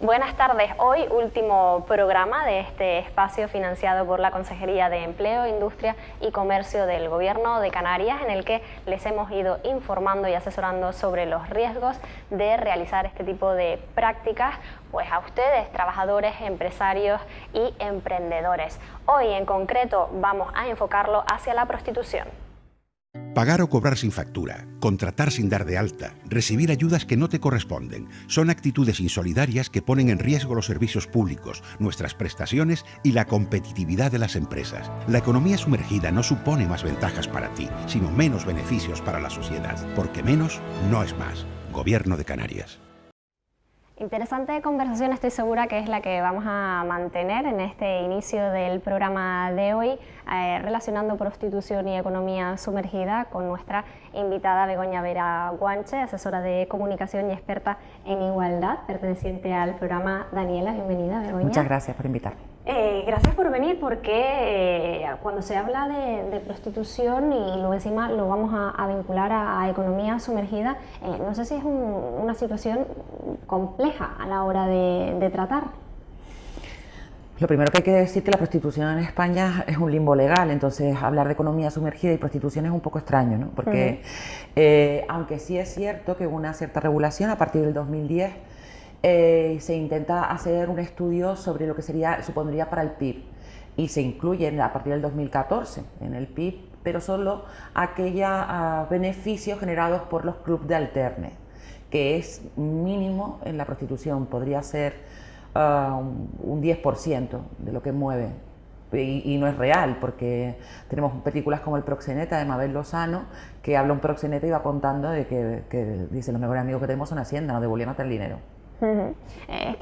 Buenas tardes. Hoy último programa de este espacio financiado por la Consejería de Empleo, Industria y Comercio del Gobierno de Canarias, en el que les hemos ido informando y asesorando sobre los riesgos de realizar este tipo de prácticas pues a ustedes, trabajadores, empresarios y emprendedores. Hoy en concreto vamos a enfocarlo hacia la prostitución. Pagar o cobrar sin factura, contratar sin dar de alta, recibir ayudas que no te corresponden, son actitudes insolidarias que ponen en riesgo los servicios públicos, nuestras prestaciones y la competitividad de las empresas. La economía sumergida no supone más ventajas para ti, sino menos beneficios para la sociedad, porque menos no es más. Gobierno de Canarias. Interesante conversación, estoy segura que es la que vamos a mantener en este inicio del programa de hoy, relacionando prostitución y economía sumergida con nuestra invitada Begoña Vera Guanche, asesora de comunicación y experta en igualdad, perteneciente al programa Daniela. Bienvenida, Begoña. Muchas gracias por invitarme. Gracias por venir, porque cuando se habla de prostitución y luego encima lo vamos a vincular a economía sumergida, no sé si es una situación compleja a la hora de tratar. Lo primero que hay que decir es que la prostitución en España es un limbo legal, entonces hablar de economía sumergida y prostitución es un poco extraño, ¿no? Porque aunque sí es cierto que hubo una cierta regulación a partir del 2010, se intenta hacer un estudio sobre lo que supondría para el PIB y se incluye a partir del 2014 en el PIB, pero solo aquellos beneficios generados por los clubs de alterne, que es mínimo en la prostitución, podría ser un 10% de lo que mueve. Y no es real, porque tenemos películas como El proxeneta de Mabel Lozano, que habla un proxeneta y va contando de que dice: los mejores amigos que tenemos son Hacienda, nos devolvían hasta el dinero.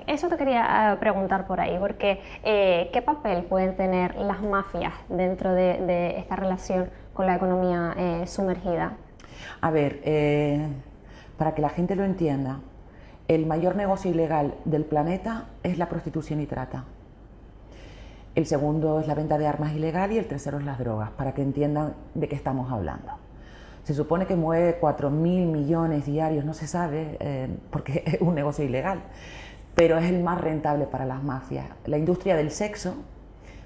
Eso te quería preguntar por ahí, porque ¿qué papel pueden tener las mafias dentro de esta relación con la economía sumergida? A ver, para que la gente lo entienda, el mayor negocio ilegal del planeta es la prostitución y trata. El segundo es la venta de armas ilegal y el tercero es las drogas, para que entiendan de qué estamos hablando. Se supone que mueve 4.000 millones diarios, no se sabe, porque es un negocio ilegal, pero es el más rentable para las mafias. La industria del sexo,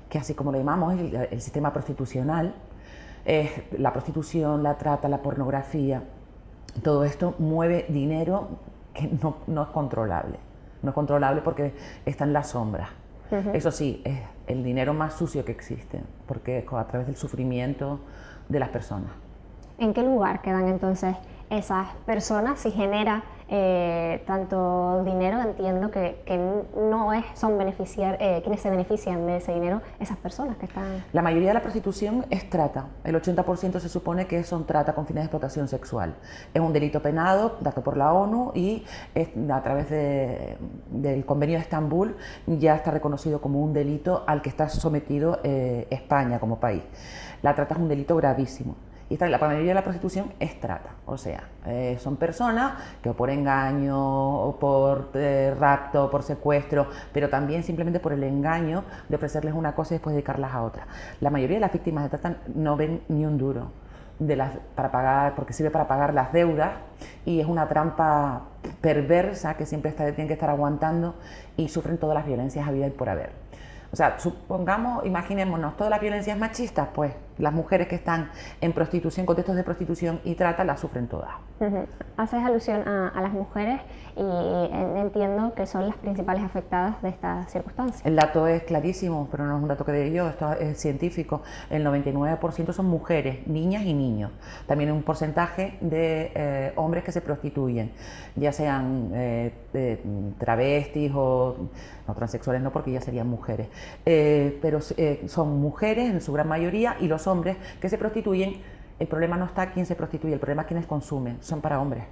que así como lo llamamos, el sistema prostitucional, la prostitución, la trata, la pornografía, todo esto mueve dinero que no es controlable. No es controlable porque está en las sombras. Eso sí, es el dinero más sucio que existe, porque es a través del sufrimiento de las personas. ¿En qué lugar quedan entonces esas personas si genera tanto dinero? Entiendo que no son quienes se benefician de ese dinero, esas personas que están... La mayoría de la prostitución es trata. El 80% se supone que son trata con fines de explotación sexual. Es un delito penado, dado por la ONU, y a través del Convenio de Estambul ya está reconocido como un delito al que está sometido España como país. La trata es un delito gravísimo. Y la mayoría de la prostitución es trata, o sea, son personas que por engaño, o por rapto, por secuestro, pero también simplemente por el engaño de ofrecerles una cosa y después dedicarlas a otra. La mayoría de las víctimas de trata no ven ni un duro para pagar, porque sirve para pagar las deudas, y es una trampa perversa que siempre tienen que estar aguantando y sufren todas las violencias habidas y por haber. O sea, imaginémonos, todas las violencias machistas, pues las mujeres que están en prostitución, contextos de prostitución y trata, las sufren todas. Haces alusión a las mujeres y entiendo que son las principales afectadas de estas circunstancias. El dato es clarísimo, pero no es un dato que de yo, esto es científico. El 99% son mujeres, niñas y niños. También hay un porcentaje de hombres que se prostituyen, ya sean travestis o no transexuales, no, porque ya serían mujeres. Pero son mujeres en su gran mayoría, y los hombres que se prostituyen, el problema no está quién se prostituye, el problema es quienes consumen, son para hombres.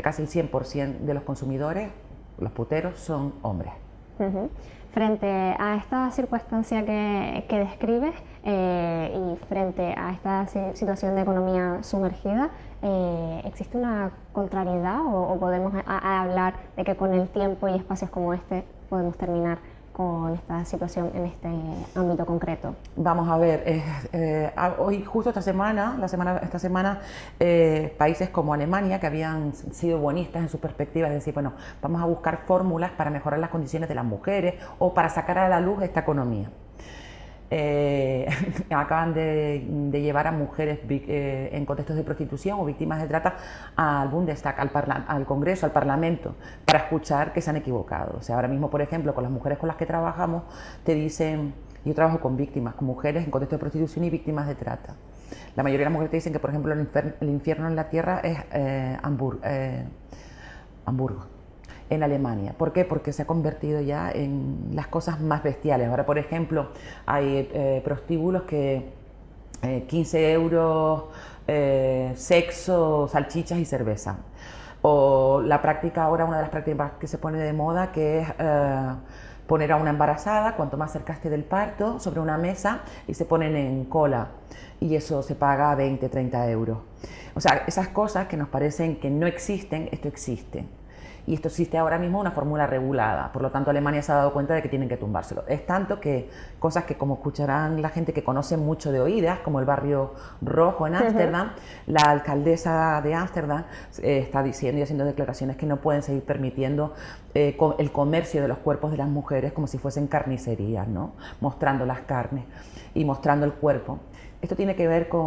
Casi el 100% de los consumidores, los puteros, son hombres. Frente a esta circunstancia que describes y frente a esta situación de economía sumergida, ¿existe una contrariedad o podemos hablar de que con el tiempo y espacios como este podemos terminar con esta situación en este ámbito concreto? Vamos a ver, hoy justo esta semana, países como Alemania, que habían sido buenistas en su perspectiva, es decir, bueno, vamos a buscar fórmulas para mejorar las condiciones de las mujeres o para sacar a la luz esta economía. Acaban de llevar a mujeres en contextos de prostitución o víctimas de trata al Bundestag, al Congreso, al Parlamento, para escuchar que se han equivocado. O sea, ahora mismo, por ejemplo, con las mujeres con las que trabajamos, te dicen, yo trabajo con víctimas, con mujeres en contexto de prostitución y víctimas de trata. La mayoría de las mujeres te dicen que, por ejemplo, el infierno en la tierra es Hamburgo, en Alemania. ¿Por qué? Porque se ha convertido ya en las cosas más bestiales. Ahora, por ejemplo, hay prostíbulos que 15 euros, sexo, salchichas y cerveza. O la práctica ahora, una de las prácticas que se pone de moda, que es poner a una embarazada, cuanto más cerca esté del parto, sobre una mesa y se ponen en cola. Y eso se paga 20, 30 euros. O sea, esas cosas que nos parecen que no existen, esto existe. Y esto existe ahora mismo una fórmula regulada, por lo tanto Alemania se ha dado cuenta de que tienen que tumbárselo. Es tanto que cosas que, como escucharán la gente que conoce mucho de oídas, como el barrio rojo en Ámsterdam, la alcaldesa de Ámsterdam está diciendo y haciendo declaraciones que no pueden seguir permitiendo el comercio de los cuerpos de las mujeres como si fuesen carnicerías, ¿no? Mostrando las carnes y mostrando el cuerpo. Esto tiene que ver con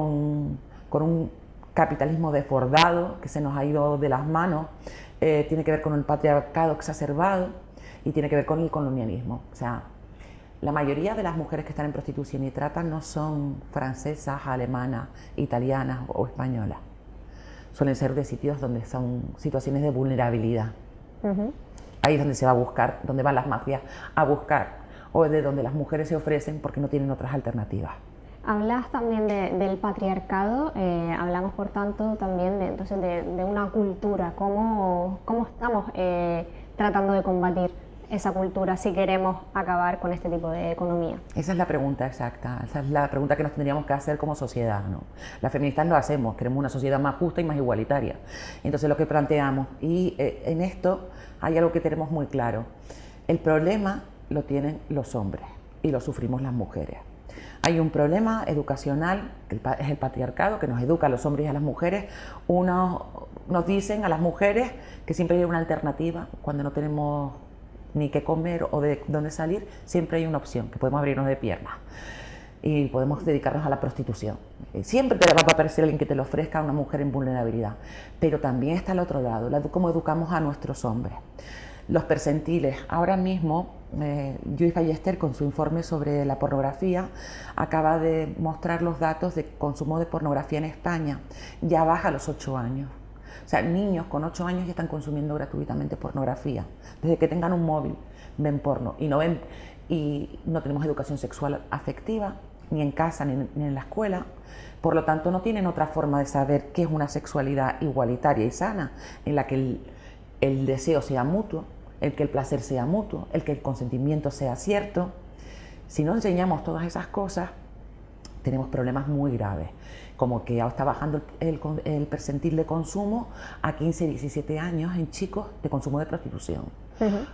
un capitalismo desbordado que se nos ha ido de las manos. Tiene que ver con el patriarcado exacerbado y tiene que ver con el colonialismo. O sea, la mayoría de las mujeres que están en prostitución y trata no son francesas, alemanas, italianas o españolas. Suelen ser de sitios donde son situaciones de vulnerabilidad. Ahí es donde se va a buscar, donde van las mafias a buscar, o de donde las mujeres se ofrecen porque no tienen otras alternativas. Hablas también del patriarcado, hablamos por tanto también de una cultura. ¿Cómo estamos tratando de combatir esa cultura si queremos acabar con este tipo de economía? Esa es la pregunta exacta, esa es la pregunta que nos tendríamos que hacer como sociedad, ¿no? Las feministas lo hacemos, queremos una sociedad más justa y más igualitaria. Entonces lo que planteamos, y en esto hay algo que tenemos muy claro, el problema lo tienen los hombres y lo sufrimos las mujeres. Hay un problema educacional, que es el patriarcado, que nos educa a los hombres y a las mujeres. Nos dicen a las mujeres que siempre hay una alternativa cuando no tenemos ni qué comer o de dónde salir, siempre hay una opción, que podemos abrirnos de piernas y podemos dedicarnos a la prostitución. Siempre te va a aparecer alguien que te lo ofrezca a una mujer en vulnerabilidad, pero también está al otro lado, cómo educamos a nuestros hombres. Los percentiles, ahora mismo, Lluís Ballester, con su informe sobre la pornografía, acaba de mostrar los datos de consumo de pornografía en España. Ya baja a los 8 años. O sea, niños con 8 años ya están consumiendo gratuitamente pornografía. Desde que tengan un móvil ven porno y no tenemos educación sexual afectiva, ni en casa ni en la escuela. Por lo tanto, no tienen otra forma de saber qué es una sexualidad igualitaria y sana, en la que el deseo sea mutuo, el que el placer sea mutuo, el que el consentimiento sea cierto. Si no enseñamos todas esas cosas, tenemos problemas muy graves, como que ya está bajando el percentil de consumo a 15, 17 años en chicos de consumo de prostitución,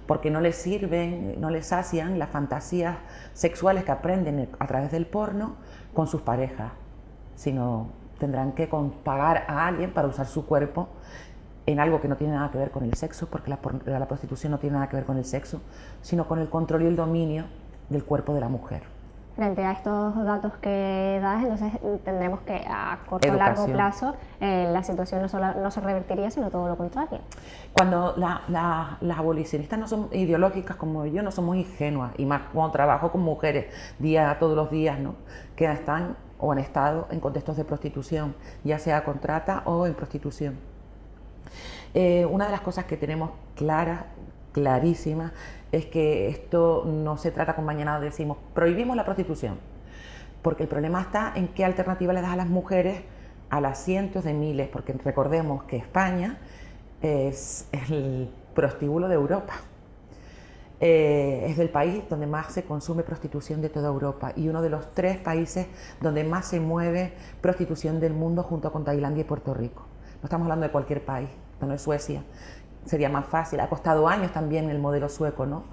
porque no les sirven, no les sacian las fantasías sexuales que aprenden a través del porno con sus parejas, sino tendrán que pagar a alguien para usar su cuerpo en algo que no tiene nada que ver con el sexo, porque la prostitución no tiene nada que ver con el sexo, sino con el control y el dominio del cuerpo de la mujer. Frente a estos datos que das, entonces tendremos que a corto o largo plazo la situación no se revertiría, sino todo lo contrario. Cuando las abolicionistas no son ideológicas como yo, no somos ingenuas, y más cuando trabajo con mujeres todos los días, ¿no?, que están o han estado en contextos de prostitución, ya sea con trata o en prostitución. Una de las cosas que tenemos clarísima, es que esto no se trata como mañana decimos, prohibimos la prostitución, porque el problema está en qué alternativa le das a las mujeres, a las cientos de miles, porque recordemos que España es el prostíbulo de Europa. Es el país donde más se consume prostitución de toda Europa y uno de los 3 países donde más se mueve prostitución del mundo, junto con Tailandia y Puerto Rico. No estamos hablando de cualquier país, no es Suecia, sería más fácil, ha costado años también el modelo sueco, ¿no?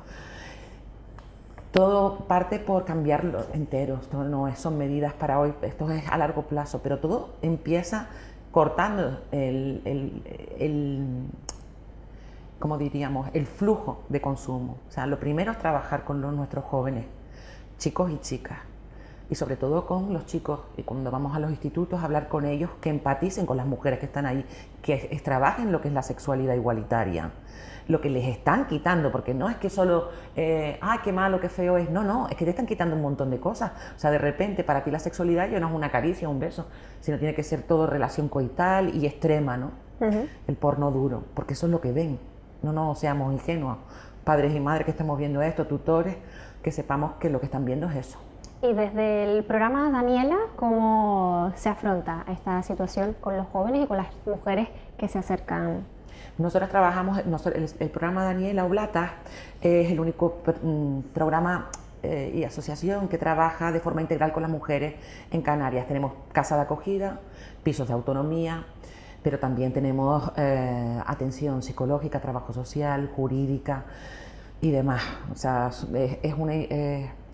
Todo parte por cambiarlo entero, esto no son medidas para hoy, esto es a largo plazo, pero todo empieza cortando ¿cómo diríamos?, el flujo de consumo. O sea, lo primero es trabajar con nuestros jóvenes, chicos y chicas, y sobre todo con los chicos, y cuando vamos a los institutos, hablar con ellos, que empaticen con las mujeres que están ahí, que trabajen lo que es la sexualidad igualitaria, lo que les están quitando, porque no es que solo, ay, qué malo, qué feo es, no, es que te están quitando un montón de cosas. O sea, de repente para ti la sexualidad ya no es una caricia, un beso, sino tiene que ser todo relación coital y extrema, ¿no? El porno duro, porque eso es lo que ven. No seamos ingenuos, padres y madres que estamos viendo esto, tutores, que sepamos que lo que están viendo es eso. Y desde el programa Daniela, ¿cómo se afronta esta situación con los jóvenes y con las mujeres que se acercan? Nosotros trabajamos, el programa Daniela Oblata es el único programa y asociación que trabaja de forma integral con las mujeres en Canarias. Tenemos casa de acogida, pisos de autonomía, pero también tenemos atención psicológica, trabajo social, jurídica y demás. O sea, es una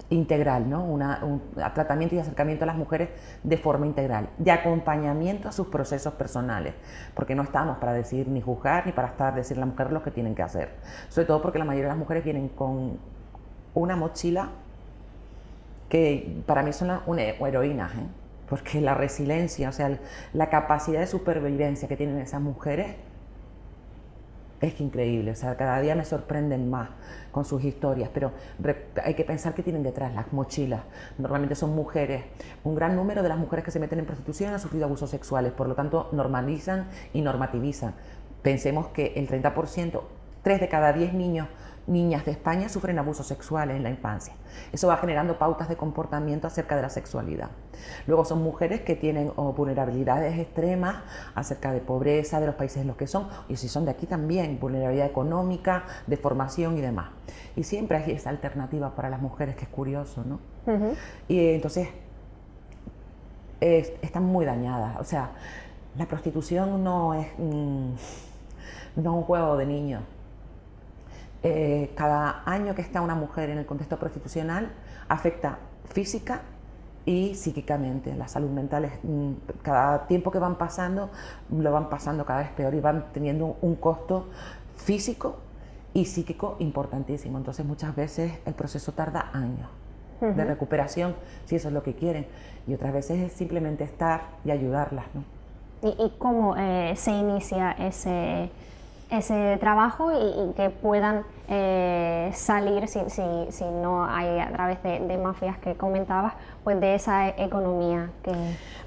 integral, ¿no? Un tratamiento y acercamiento a las mujeres de forma integral, de acompañamiento a sus procesos personales, porque no estamos para decir ni juzgar ni para decir a la mujer lo que tienen que hacer, sobre todo porque la mayoría de las mujeres vienen con una mochila que para mí son una heroína, ¿eh? Porque la resiliencia, o sea, la capacidad de supervivencia que tienen esas mujeres es increíble. O sea, cada día me sorprenden más con sus historias, pero hay que pensar que tienen detrás las mochilas. Normalmente son mujeres. Un gran número de las mujeres que se meten en prostitución han sufrido abusos sexuales, por lo tanto normalizan y normativizan. Pensemos que el 30%, 3 de cada 10 niñas de España sufren abusos sexuales en la infancia. Eso va generando pautas de comportamiento acerca de la sexualidad. Luego son mujeres que tienen vulnerabilidades extremas acerca de pobreza, de los países en los que son, y si son de aquí también, vulnerabilidad económica, de formación y demás. Y siempre hay esa alternativa para las mujeres, que es curioso, ¿no? Y entonces están muy dañadas. O sea, la prostitución no es un juego de niños. Cada año que está una mujer en el contexto prostitucional afecta física y psíquicamente. La salud mental es, cada tiempo que van pasando, lo van pasando cada vez peor y van teniendo un costo físico y psíquico importantísimo. Entonces muchas veces el proceso tarda años de recuperación, si eso es lo que quieren, y otras veces es simplemente estar y ayudarlas, ¿no? ¿Y cómo se inicia ese trabajo y que puedan salir, si no hay a través de mafias que comentabas, pues de esa economía que...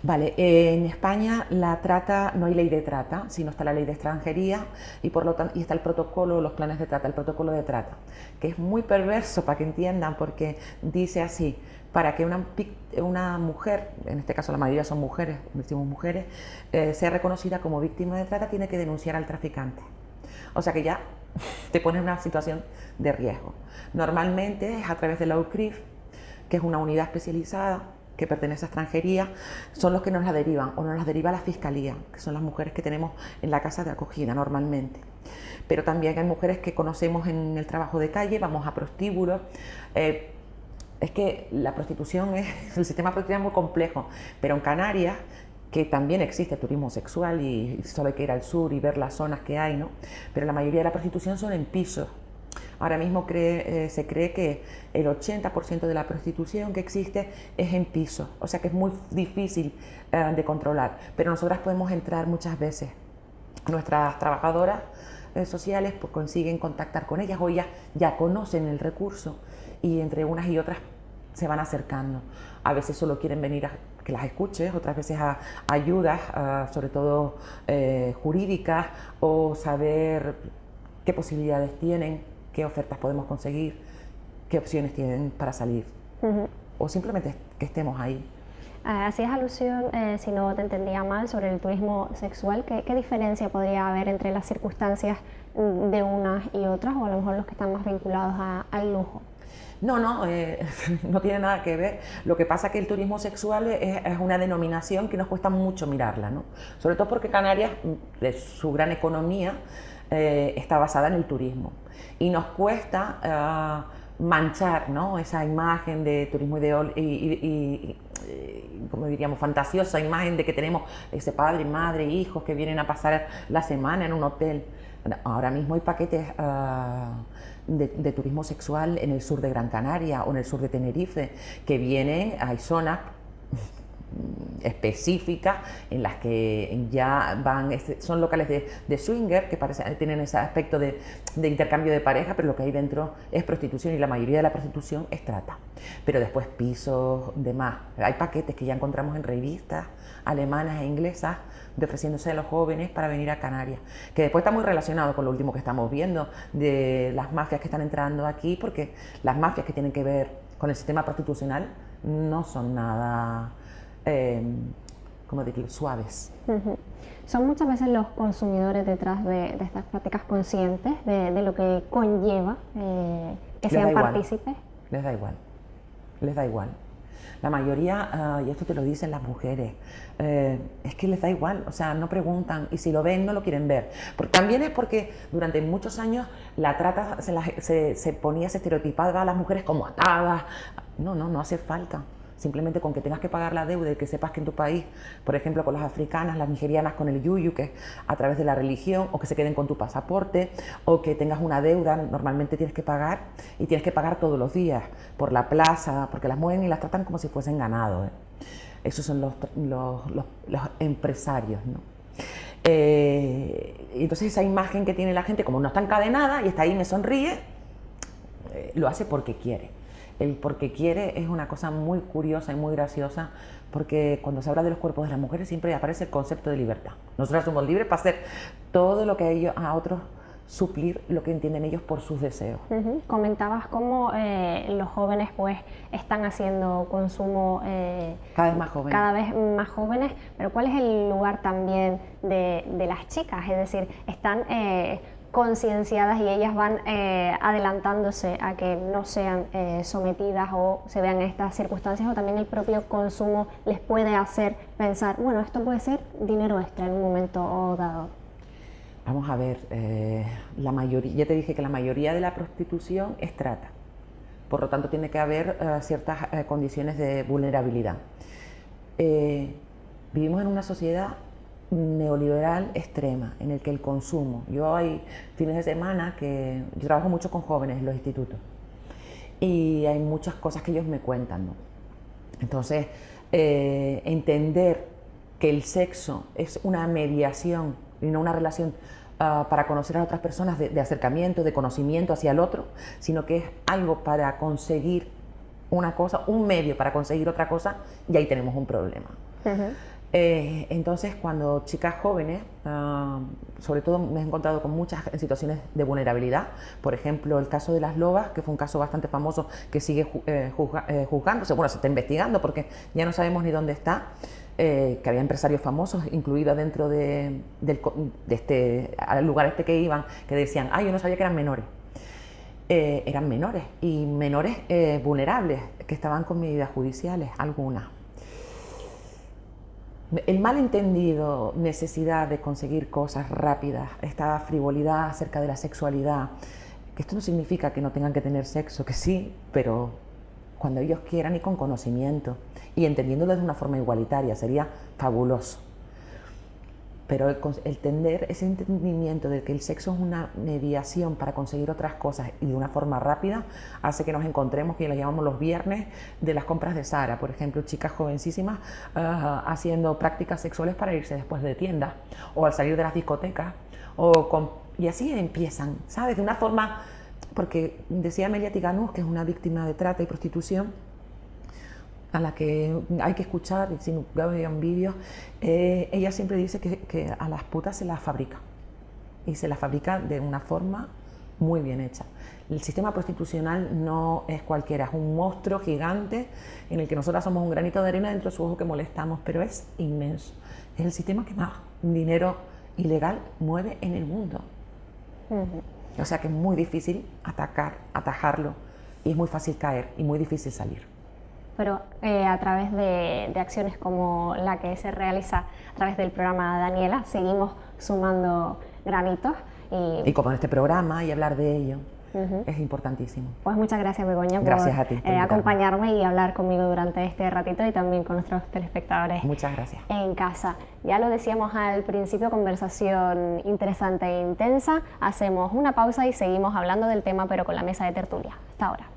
Vale, en España la trata, no hay ley de trata, sino está la ley de extranjería y por lo tanto está el protocolo, los planes de trata, el protocolo de trata, que es muy perverso para que entiendan, porque dice así: para que una mujer, en este caso la mayoría son mujeres, decimos mujeres, sea reconocida como víctima de trata, tiene que denunciar al traficante. O sea que ya te pone en una situación de riesgo. Normalmente es a través de la UCRIF, que es una unidad especializada que pertenece a extranjería, son los que nos la derivan, o nos la deriva la Fiscalía, que son las mujeres que tenemos en la casa de acogida normalmente. Pero también hay mujeres que conocemos en el trabajo de calle, vamos a prostíbulos. Es que la prostitución el sistema prostitucional es muy complejo, pero en Canarias, que también existe turismo sexual y solo hay que ir al sur y ver las zonas que hay, ¿no? Pero la mayoría de la prostitución son en pisos. Ahora mismo se cree que el 80% de la prostitución que existe es en pisos, o sea que es muy difícil de controlar, pero nosotras podemos entrar muchas veces. Nuestras trabajadoras sociales pues consiguen contactar con ellas, o ellas ya conocen el recurso y entre unas y otras se van acercando. A veces solo quieren venir a que las escuches, otras veces a ayudas, sobre todo jurídicas, o saber qué posibilidades tienen, qué ofertas podemos conseguir, qué opciones tienen para salir, o simplemente que estemos ahí. Hacías alusión, si no te entendía mal, sobre el turismo sexual. ¿Qué diferencia podría haber entre las circunstancias de unas y otras, o a lo mejor los que están más vinculados al lujo? No tiene nada que ver. Lo que pasa es que el turismo sexual es una denominación que nos cuesta mucho mirarla, ¿no? Sobre todo porque Canarias, su gran economía, está basada en el turismo. Y nos cuesta manchar, ¿no?, esa imagen de turismo ideal como diríamos, fantasiosa imagen de que tenemos ese padre, madre, hijos que vienen a pasar la semana en un hotel. Ahora mismo hay paquetes de turismo sexual en el sur de Gran Canaria o en el sur de Tenerife que vienen, hay zonas específicas en las que ya van, son locales de swinger que tienen ese aspecto de intercambio de pareja, pero lo que hay dentro es prostitución y la mayoría de la prostitución es trata. Pero después pisos, demás. Hay paquetes que ya encontramos en revistas alemanas e inglesas de ofreciéndose a los jóvenes para venir a Canarias, que después está muy relacionado con lo último que estamos viendo de las mafias que están entrando aquí, porque las mafias que tienen que ver con el sistema prostitucional no son nada ¿cómo decirlo?, suaves. Son muchas veces los consumidores detrás de estas prácticas conscientes de lo que conlleva que sean partícipes. Les da igual, les da igual. La mayoría, y esto te lo dicen las mujeres, es que les da igual, o sea, no preguntan, y si lo ven no lo quieren ver. También es porque durante muchos años la trata se ponía, se estereotipaba a las mujeres como atadas. No hace falta. Simplemente con que tengas que pagar la deuda y que sepas que en tu país, por ejemplo, con las africanas, las nigerianas con el yuyu, que es a través de la religión, o que se queden con tu pasaporte, o que tengas una deuda, normalmente tienes que pagar, y tienes que pagar todos los días, por la plaza, porque las mueven y las tratan como si fuesen ganado. Esos son los empresarios, ¿no? Entonces esa imagen que tiene la gente, como no está encadenada y está ahí y me sonríe, lo hace porque quiere. El porque quiere es una cosa muy curiosa y muy graciosa, porque cuando se habla de los cuerpos de las mujeres siempre aparece el concepto de libertad. Nosotras somos libres para hacer todo lo que a otros suplir lo que entienden ellos por sus deseos. Comentabas cómo los jóvenes pues están haciendo consumo cada vez más jóvenes. Cada vez más jóvenes, pero ¿cuál es el lugar también de las chicas? Es decir, están concienciadas y ellas van adelantándose a que no sean sometidas o se vean en estas circunstancias, o también el propio consumo les puede hacer pensar, bueno, esto puede ser dinero extra en un momento dado. Vamos a ver, la mayoría, ya te dije que la mayoría de la prostitución es trata, por lo tanto tiene que haber ciertas condiciones de vulnerabilidad. Vivimos en una sociedad neoliberal extrema, en el que el consumo, yo hay fines de semana que yo trabajo mucho con jóvenes en los institutos y hay muchas cosas que ellos me cuentan, ¿no? Entonces, entender que el sexo es una mediación y no una relación para conocer a otras personas de acercamiento, de conocimiento hacia el otro, sino que es algo para conseguir una cosa, un medio para conseguir otra cosa, y ahí tenemos un problema. Entonces, cuando chicas jóvenes, sobre todo me he encontrado con muchas en situaciones de vulnerabilidad, por ejemplo, el caso de las lobas, que fue un caso bastante famoso que sigue juzgándose, bueno, se está investigando porque ya no sabemos ni dónde está, que había empresarios famosos incluidos dentro de al lugar que iban, que decían, yo no sabía que eran menores. Eran menores, y menores vulnerables, que estaban con medidas judiciales, algunas. El malentendido necesidad de conseguir cosas rápidas, esta frivolidad acerca de la sexualidad, que esto no significa que no tengan que tener sexo, que sí, pero cuando ellos quieran y con conocimiento, y entendiéndolo de una forma igualitaria, sería fabuloso. Pero el tener ese entendimiento de que el sexo es una mediación para conseguir otras cosas y de una forma rápida, hace que nos encontremos, que lo llamamos los viernes de las compras de Zara, por ejemplo, chicas jovencísimas haciendo prácticas sexuales para irse después de tiendas, o al salir de las discotecas, y así empiezan, ¿sabes? De una forma, porque decía Amelia Tiganus, que es una víctima de trata y prostitución, a la que hay que escuchar, y si no vean vídeos, ella siempre dice que a las putas se las fabrica, y se las fabrica de una forma muy bien hecha. El sistema prostitucional no es cualquiera, es un monstruo gigante en el que nosotras somos un granito de arena dentro de su ojo que molestamos, pero es inmenso. Es el sistema que más dinero ilegal mueve en el mundo. O sea que es muy difícil atajarlo, y es muy fácil caer y muy difícil salir. Pero a través de acciones como la que se realiza a través del programa Daniela, seguimos sumando granitos. Y como en este programa, y hablar de ello. es importantísimo. Pues muchas gracias, Begoña, Gracias a ti por acompañarme y hablar conmigo durante este ratito y también con nuestros telespectadores. Muchas gracias. En casa. Ya lo decíamos al principio, conversación interesante e intensa. Hacemos una pausa y seguimos hablando del tema, pero con la mesa de tertulia. Hasta ahora.